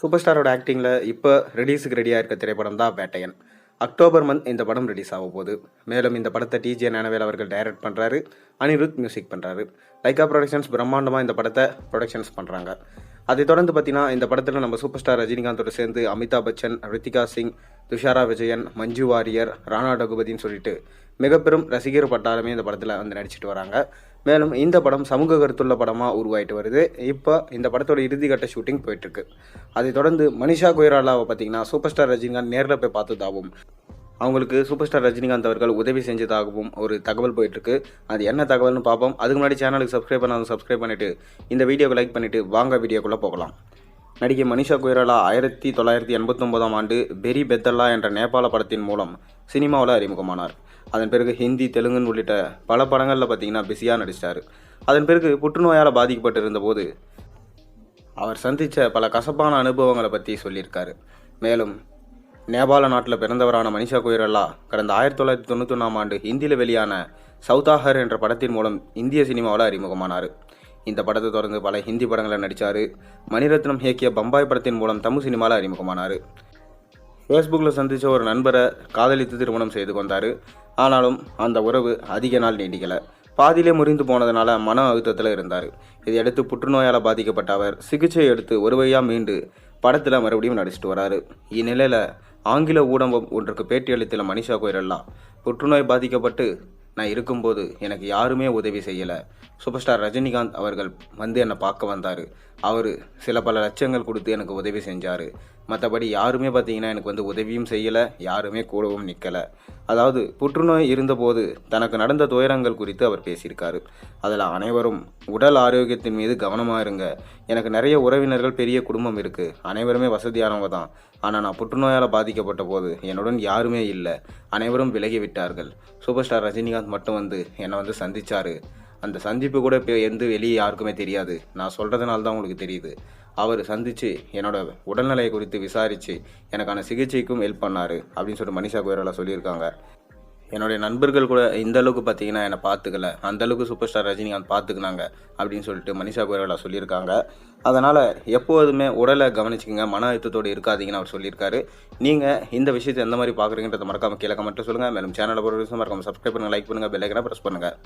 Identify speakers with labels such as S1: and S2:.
S1: Super ஸ்டாரோட ஆக்டிங்கில் இப்போ ரிலீஸுக்கு ரெடியாக இருக்க திரைப்படம் தான் வேட்டையன். அக்டோபர் மந்த் இந்த படம் ரிலீஸ் ஆக போகுது. மேலும் இந்த படத்தை டிஜே ஞானவேல் அவர்கள் டைரக்ட் பண்ணுறாரு, அனிருத் மியூசிக் பண்ணுறாரு. லைகா ப்ரொடக்ஷன்ஸ் பிரம்மாண்டமாக இந்த படத்தை ப்ரொடக்ஷன்ஸ் பண்ணுறாங்க. அதை தொடர்ந்து பார்த்தீங்கன்னா இந்த படத்தில் நம்ம சூப்பர் ஸ்டார் ரஜினிகாந்தோடு சேர்ந்து அமிதாப் பச்சன், ரித்திகா சிங், துஷாரா விஜயன், மஞ்சு வாரியர், ராணா டகுபதினு சொல்லிட்டு மிகப்பெரும் ரசிகர் பட்டாளமே இந்த படத்தில் வந்து நடிச்சிட்டு வராங்க. மேலும் இந்த படம் சமூக கருத்துள்ள படமாக உருவாயிட்டு வருது. இப்போ இந்த படத்தோட இறுதிக்கட்ட ஷூட்டிங் போயிட்டுருக்கு. அதை தொடர்ந்து மனிஷா கொய்ராலாவை பார்த்தீங்கன்னா சூப்பர் ஸ்டார் ரஜினிகாந்த் நேரில் போய் பார்த்ததாகவும் அவங்களுக்கு சூப்பர் ஸ்டார் ரஜினிகாந்த் அவர்கள் உதவி செஞ்சதாகவும் ஒரு தகவல் போயிட்டுருக்கு. அது என்ன தகவல்னு பார்ப்போம். அதுக்கு முன்னாடி சேனலுக்கு சப்ஸ்கிரைப் பண்ணாலும் சப்ஸ்கிரைப் பண்ணிவிட்டு இந்த வீடியோவை லைக் பண்ணிவிட்டு வாங்க வீடியோக்குள்ளே போகலாம். நடிகை மனிஷா கொய்ராலா 1989ஆம் ஆண்டு பெரி பெத்தல்லா என்ற நேபாள படத்தின் மூலம் சினிமாவில் அறிமுகமானார். அதன் பிறகு ஹிந்தி, தெலுங்குன்னு உள்ளிட்ட பல படங்களில் பார்த்தீங்கன்னா பிஸியாக நடிச்சிட்டார். அதன் பிறகு புற்றுநோயால் பாதிக்கப்பட்டு இருந்தபோது அவர் சந்தித்த பல கசப்பான அனுபவங்களை பற்றி சொல்லியிருக்காரு. மேலும் நேபாள நாட்டில் பிறந்தவரான மனிஷா கொய்ராலா கடந்த 1991ஆம் ஆண்டு ஹிந்தியில் வெளியான சவுதாஹர் என்ற படத்தின் மூலம் இந்திய சினிமாவில் அறிமுகமானார். இந்த படத்தை தொடர்ந்து பல ஹிந்தி படங்களில் நடித்தார். மணிரத்னம் இயக்கிய பம்பாய் படத்தின் மூலம் தமிழ் சினிமாவில் அறிமுகமானார். ஃபேஸ்புக்கில் சந்தித்த ஒரு நண்பரை காதலித்து திருமணம் செய்து கொண்டார். ஆனாலும் அந்த உறவு அதிக நாள் நீடிக்கலை. பாதியிலே முறிந்து போனதுனால மன அழுத்தத்தில் இருந்தார். இதையடுத்து புற்றுநோயால் பாதிக்கப்பட்ட அவர் சிகிச்சை எடுத்து ஒரு வழியாக மீண்டு படத்தில் மறுபடியும் நடிச்சிட்டு வராரு. இந்நிலையில் ஆங்கில ஊடகம் ஒன்றுக்கு பேட்டியளித்துள்ள மனிஷா கொய்ராலா, புற்றுநோய் பாதிக்கப்பட்டு நான் இருக்கும்போது எனக்கு யாருமே உதவி செய்யலை. சூப்பர் ஸ்டார் ரஜினிகாந்த் அவர்கள் வந்து என்னை பார்க்க வந்தார். அவர் பல லட்சங்கள் கொடுத்து எனக்கு உதவி செஞ்சார். மற்றபடி யாருமே பார்த்தீங்கன்னா எனக்கு வந்து உதவியும் செய்யலை, யாருமே கூடவும் நிற்கலை. அதாவது புற்றுநோய் இருந்தபோது தனக்கு நடந்த துயரங்கள் குறித்து அவர் பேசியிருக்காரு. அதில் அனைவரும் உடல் ஆரோக்கியத்தின் மீது கவனமாக இருங்க. எனக்கு நிறைய உறவினர்கள், பெரிய குடும்பம் இருக்குது, அனைவருமே வசதியானவங்க தான். ஆனால் நான் புற்றுநோயால் பாதிக்கப்பட்ட போது என்னுடன் யாருமே இல்லை, அனைவரும் விலகிவிட்டார்கள். சூப்பர் ஸ்டார் ரஜினிகாந்த் மட்டும் வந்து என்னை வந்து சந்தித்தார். அந்த சந்திப்பு கூட இப்போ வெளியே யாருக்குமே தெரியாது, நான் சொல்கிறதுனால தான் உங்களுக்கு தெரியுது. அவர் சந்தித்து என்னோட உடல்நிலையை குறித்து விசாரித்து எனக்கான சிகிச்சைக்கும் ஹெல்ப் பண்ணார் அப்படின்னு சொல்லிட்டு மனிஷா கொய்ராலா சொல்லியிருக்காங்க. என்னுடைய நண்பர்கள் கூட இந்த அளவுக்கு பார்த்தீங்கன்னா என்னை பார்த்துக்கல, அந்தளவுக்கு சூப்பர் ஸ்டார் ரஜினிகாந்த் பார்த்துக்கினாங்க அப்படின்னு சொல்லிட்டு மனிஷா கொய்ராலா சொல்லியிருக்காங்க. அதனால் எப்போதுமே உடலை கவனிச்சிக்கங்க, மன அழுத்தத்தோடு இருக்காதீங்கன்னு அவர் சொல்லியிருக்காரு. நீங்கள் இந்த விஷயத்தை எந்த மாதிரி பார்க்குறீங்கன்றதை மறக்காமல் கீழே கமெண்ட்டில் சொல்லுங்கள். மேலும் சேனலை பொறுத்த மறக்காமல் சப்ஸ்கிரைப் பண்ணுங்கள், லைக் பண்ணுங்கள், பெல் ஐக்கனை ப்ரெஸ் பண்ணுங்கள்.